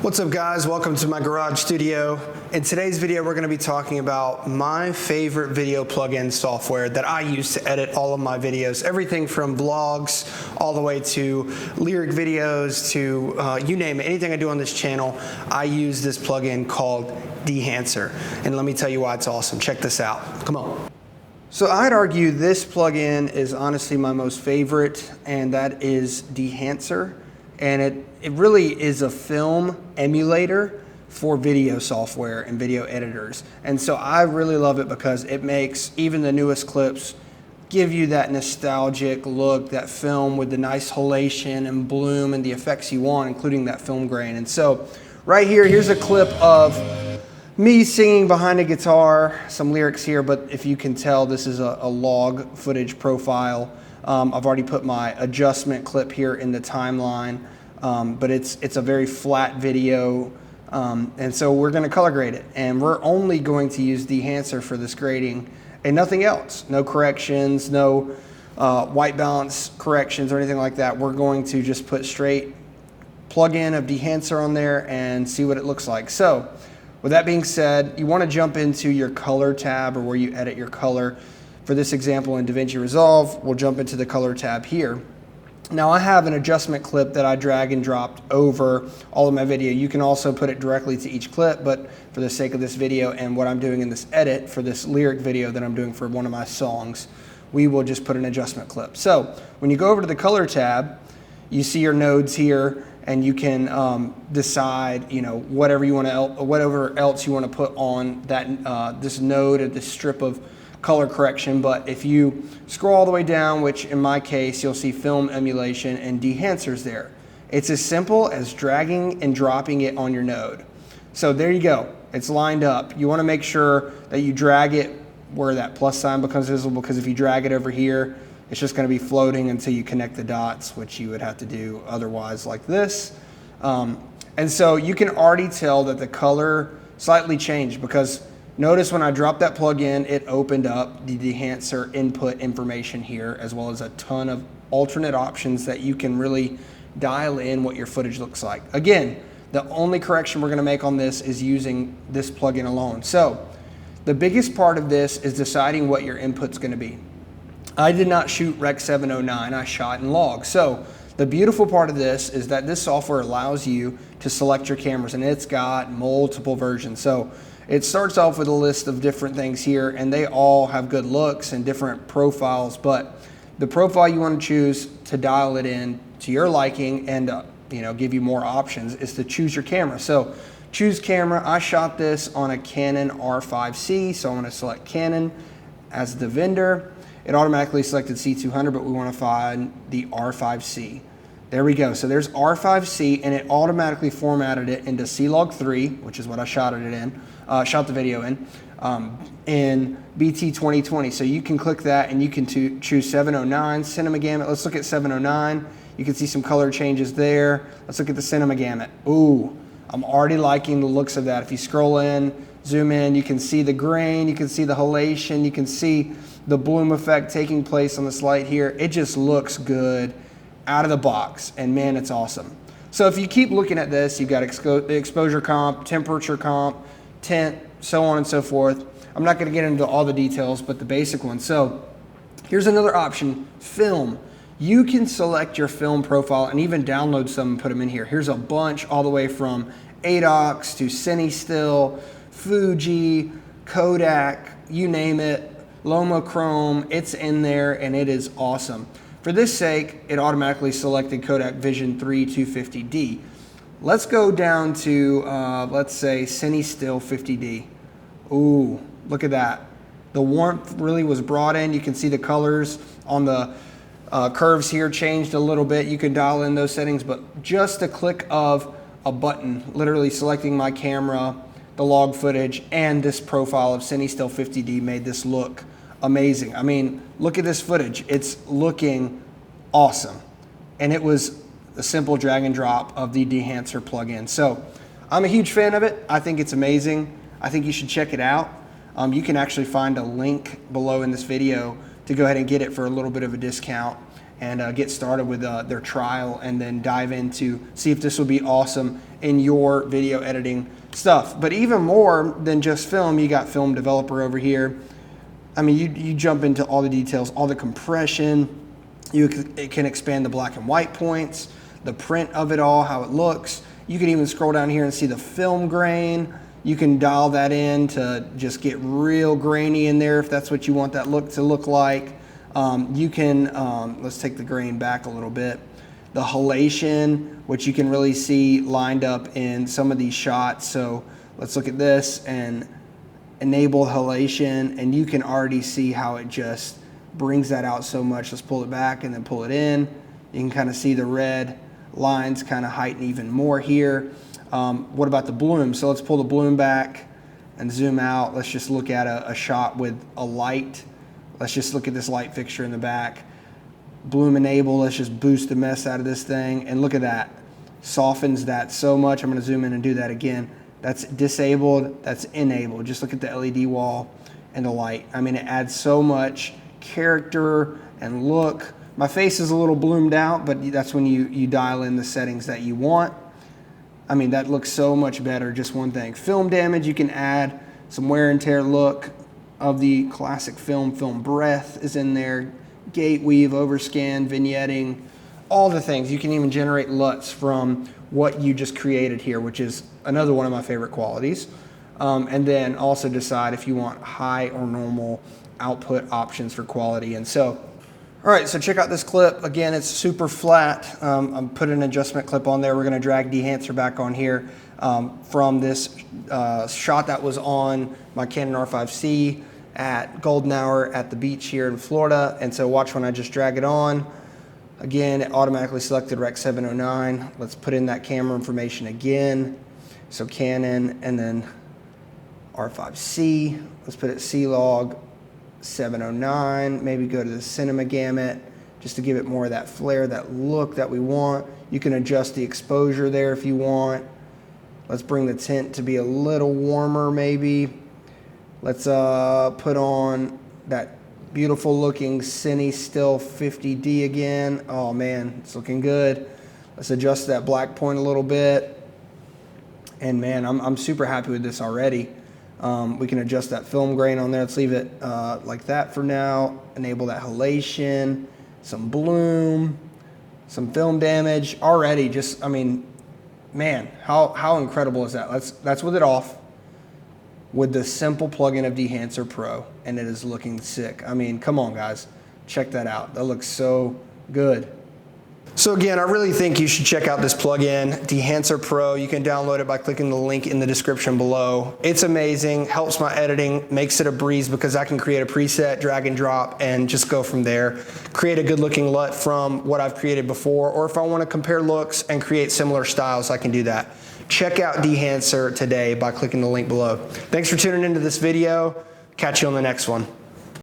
What's up guys, welcome to my garage studio. In today's video we're going to be talking about my favorite video plugin software that I use to edit all of my videos. Everything from vlogs all the way to lyric videos to you name it, anything I do on this channel, I use this plugin called Dehancer. And let me tell you why it's awesome. Check this out. Come on. So I'd argue this plugin is honestly my most favorite, and that is Dehancer. And it really is a film emulator for video software and video editors. And so I really love it because it makes even the newest clips give you that nostalgic look, that film with the nice halation and bloom and the effects you want, including that film grain. And so right here, here's a clip of me singing behind a guitar, some lyrics here, but if you can tell, this is a log footage profile. I've already put my adjustment clip here in the timeline, but it's a very flat video, and so we're going to color grade it, and we're only going to use Dehancer for this grading and nothing else. No corrections, no white balance corrections or anything like that. We're going to just put straight plug-in of Dehancer on there and see what it looks like. So with that being said, you want to jump into your color tab or where you edit your color. For this example in DaVinci Resolve, we'll jump into the color tab here. Now I have an adjustment clip that I drag and dropped over all of my video. You can also put it directly to each clip, but for the sake of this video and what I'm doing in this edit for this lyric video that I'm doing for one of my songs, we will just put an adjustment clip. So when you go over to the color tab, you see your nodes here, and you can decide, whatever else you want to put on that this node or this strip of color correction. But if you scroll all the way down, which in my case you'll see film emulation and Dehancer's there. It's as simple as dragging and dropping it on your node. So there you go, it's lined up. You want to make sure that you drag it where that plus sign becomes visible, because if you drag it over here, it's just going to be floating until you connect the dots, which you would have to do otherwise like this. And so you can already tell that the color slightly changed, because notice when I dropped that plug in, it opened up the Dehancer input information here, as well as a ton of alternate options that you can really dial in what your footage looks like. Again, the only correction we're going to make on this is using this plugin alone. So the biggest part of this is deciding what your input's going to be. I did not shoot Rec 709, I shot in log. So the beautiful part of this is that this software allows you to select your cameras, and it's got multiple versions. So it starts off with a list of different things here, and they all have good looks and different profiles, but the profile you want to choose to dial it in to your liking and give you more options is to choose your camera. So choose camera. I shot this on a Canon R5C, so I want to select Canon as the vendor. It automatically selected C200, but we want to find the R5C. There we go. So there's R5C, and it automatically formatted it into C-Log3, which is what I shot it in, shot the video in BT 2020. So you can click that, and you can choose 709 cinema gamut. Let's look at 709. You can see some color changes there. Let's look at the cinema gamut. Ooh, I'm already liking the looks of that. If you scroll in, zoom in, you can see the grain, you can see the halation, you can see the bloom effect taking place on this light here. It just looks good out of the box, and man, it's awesome. So if you keep looking at this, you've got the exposure comp, temperature comp, tint, so on and so forth. I'm not going to get into all the details, but the basic ones. So here's another option, film. You can select your film profile and even download some and put them in here. Here's a bunch all the way from ADOX to CineStill, Fuji, Kodak, you name it, Loma Chrome, it's in there, and it is awesome. For this sake, it automatically selected Kodak Vision 3 250D. Let's go down to, let's say, CineStill 50D. Ooh, look at that. The warmth really was brought in. You can see the colors on the curves here changed a little bit. You can dial in those settings, but just a click of a button, literally selecting my camera, the log footage, and this profile of CineStill 50D made this look amazing. I mean, look at this footage. It's looking awesome. And it was a simple drag and drop of the Dehancer plugin. So I'm a huge fan of it. I think it's amazing. I think you should check it out. You can actually find a link below in this video to go ahead and get it for a little bit of a discount. and get started with their trial, and then dive into see if this will be awesome in your video editing stuff. But even more than just film, you got Film Developer over here. I mean, you jump into all the details, all the compression. It can expand the black and white points, the print of it all, how it looks. You can even scroll down here and see the film grain. You can dial that in to just get real grainy in there if that's what you want that look to look like. You can, let's take the grain back a little bit. The halation, which you can really see lined up in some of these shots. So let's look at this and enable halation, and you can already see how it just brings that out so much. Let's pull it back and then pull it in. You can kind of see the red lines kind of heighten even more here. What about the bloom? So let's pull the bloom back and zoom out. Let's just look at a shot with a light. Let's just look at this light fixture in the back. Bloom enable, let's just boost the mess out of this thing. And look at that, softens that so much. I'm gonna zoom in and do that again. That's disabled, that's enabled. Just look at the LED wall and the light. I mean, it adds so much character and look. My face is a little bloomed out, but that's when you dial in the settings that you want. I mean, that looks so much better, just one thing. Film damage, you can add some wear and tear look of the classic film. Film breath is in there, gate weave, overscan, vignetting, all the things. You can even generate LUTs from what you just created here, which is another one of my favorite qualities. And then also decide if you want high or normal output options for quality. And so, all right, so check out this clip. Again, it's super flat. I'm putting an adjustment clip on there. We're gonna drag Dehancer back on here from this shot that was on my Canon R5C at Golden Hour at the beach here in Florida. And so watch when I just drag it on. Again, it automatically selected Rec 709. Let's put in that camera information again. So Canon and then R5C. Let's put it C-Log 709. Maybe go to the cinema gamut just to give it more of that flare, that look that we want. You can adjust the exposure there if you want. Let's bring the tint to be a little warmer maybe. Let's put on that beautiful looking Cine Still 50D again. Oh man, it's looking good. Let's adjust that black point a little bit. And man, I'm super happy with this already. We can adjust that film grain on there. Let's leave it like that for now. Enable that halation, some bloom, some film damage. Already just, I mean, man, how incredible is that? That's with it off, with the simple plugin of Dehancer Pro, and it is looking sick. I mean, come on guys, check that out. That looks so good. So again, I really think you should check out this plugin, Dehancer Pro. You can download it by clicking the link in the description below. It's amazing, helps my editing, makes it a breeze because I can create a preset, drag and drop, and just go from there. Create a good looking LUT from what I've created before, or if I want to compare looks and create similar styles, I can do that. Check out Dehancer today by clicking the link below. Thanks for tuning into this video. Catch you on the next one.